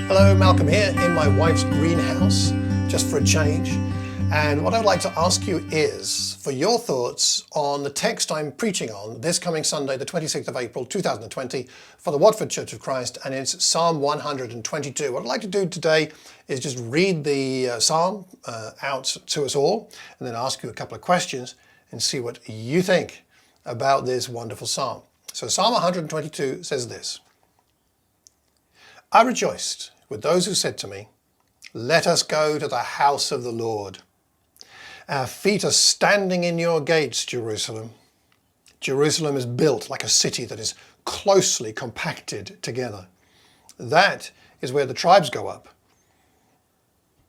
Hello, Malcolm here in my wife's greenhouse, just for a change. And what I'd like to ask you is for your thoughts on the text I'm preaching on this coming Sunday, the 26th of April 2020, for the Watford Church of Christ, and it's Psalm 122. What I'd like to do today is just read the psalm out to us all, and then ask you a couple of questions and see what you think about this wonderful psalm. So Psalm 122 says this: I rejoiced with those who said to me, let us go to the house of the Lord. Our feet are standing in your gates, Jerusalem. Jerusalem is built like a city that is closely compacted together. That is where the tribes go up.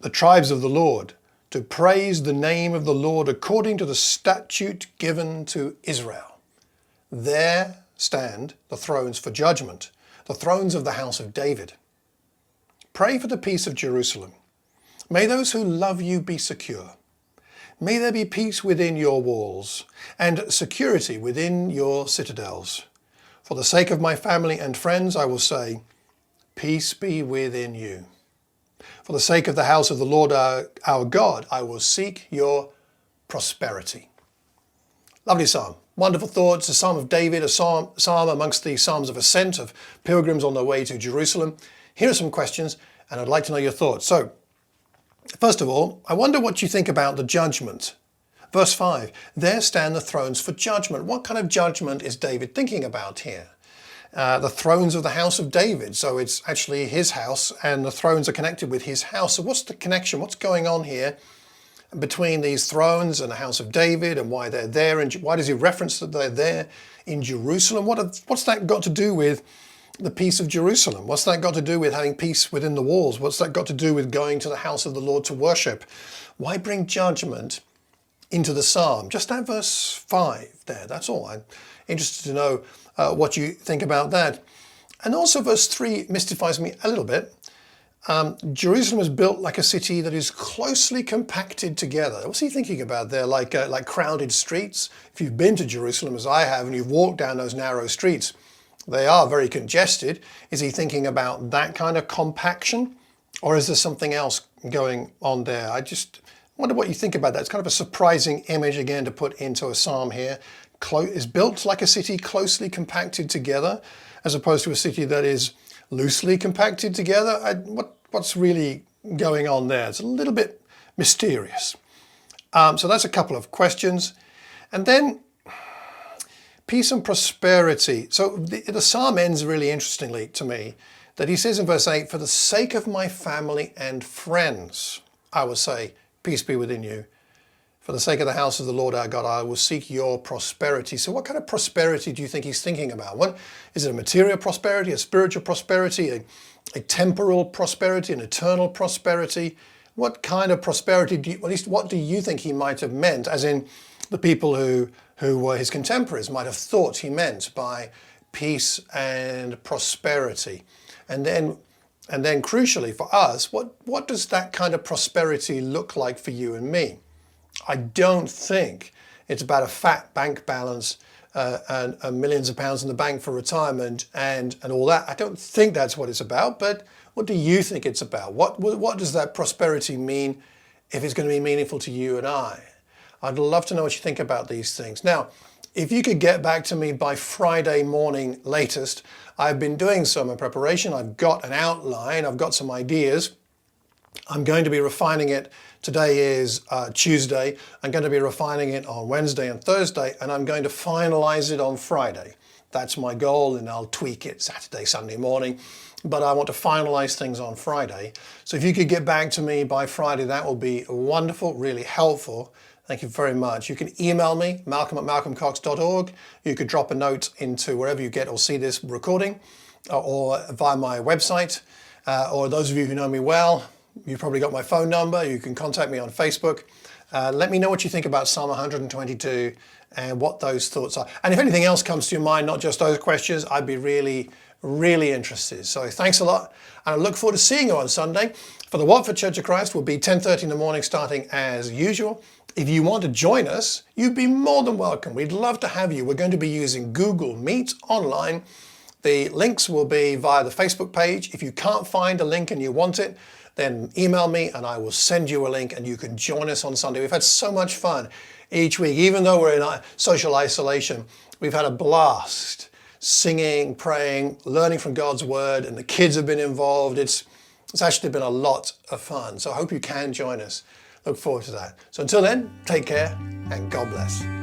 The tribes of the Lord, to praise the name of the Lord according to the statute given to Israel. There stand the thrones for judgment, the thrones of the house of David. Pray for the peace of Jerusalem. May those who love you be secure. May there be peace within your walls and security within your citadels. For the sake of my family and friends, I will say, peace be within you. For the sake of the house of the Lord our God, I will seek your prosperity. Lovely psalm. Wonderful thoughts. A psalm of David, a psalm amongst the psalms of ascent of pilgrims on their way to Jerusalem. Here are some questions, and I'd like to know your thoughts. So, first of all, I wonder what you think about the judgment. Verse 5, there stand the thrones for judgment. What kind of judgment is David thinking about here? The thrones of the house of David. So it's actually his house, and the thrones are connected with his house. So what's the connection? What's going on here between these thrones and the house of David, and why they're there? And why does he reference that they're there in Jerusalem? What's that got to do with the peace of Jerusalem? What's that got to do with having peace within the walls? What's that got to do with going to the house of the Lord to worship? Why bring judgment into the psalm? Just that verse 5 there, that's all. I'm interested to know what you think about that. And also verse 3 mystifies me a little bit. Jerusalem is built like a city that is closely compacted together. What's he thinking about there? Like crowded streets? If you've been to Jerusalem, as I have, and you've walked down those narrow streets, they are very congested. Is he thinking about that kind of compaction? Or is there something else going on there? I just wonder what you think about that. It's kind of a surprising image again to put into a psalm here. Is built like a city closely compacted together, as opposed to a city that is loosely compacted together. What's really going on there? It's a little bit mysterious. So that's a couple of questions. And then peace and prosperity. So the psalm ends really interestingly to me, that he says in verse 8, for the sake of my family and friends, I will say, peace be within you. For the sake of the house of the Lord our God, I will seek your prosperity. So what kind of prosperity do you think he's thinking about? What is it? A material prosperity, a spiritual prosperity, a temporal prosperity, an eternal prosperity? What kind of prosperity at least what do you think he might have meant, as in the people who were his contemporaries might have thought he meant by peace and prosperity? And then crucially for us, what does that kind of prosperity look like for you and me? I don't think it's about a fat bank balance and millions of pounds in the bank for retirement and all that. I don't think that's what it's about, but what do you think it's about? What does that prosperity mean if it's going to be meaningful to you and I? I'd love to know what you think about these things. Now, if you could get back to me by Friday morning latest, I've been doing some preparation. I've got an outline. I've got some ideas. I'm going to be refining it. Today is Tuesday. I'm going to be refining it on Wednesday and Thursday, and I'm going to finalize it on Friday. That's my goal, and I'll tweak it Saturday, Sunday morning. But I want to finalize things on Friday. So if you could get back to me by Friday, that will be wonderful, really helpful. Thank you very much. You can email me, malcolm@malcolmcox.org. You could drop a note into wherever you get or see this recording, or via my website. Or those of you who know me well, you've probably got my phone number. You can contact me on Facebook. Let me know what you think about Psalm 122 and what those thoughts are. And if anything else comes to your mind, not just those questions, I'd be really, really interested. So thanks a lot. And I look forward to seeing you on Sunday. For the Watford Church of Christ, will be 10:30 in the morning, starting as usual. If you want to join us, you'd be more than welcome. We'd love to have you. We're going to be using Google Meet online The links will be via the Facebook page. If you can't find a link and you want it, then email me and I will send you a link and you can join us on Sunday. We've had so much fun each week. Even though we're in social isolation, we've had a blast singing, praying, learning from God's word, and the kids have been involved. It's actually been a lot of fun. So I hope you can join us. Look forward to that. So until then, take care and God bless.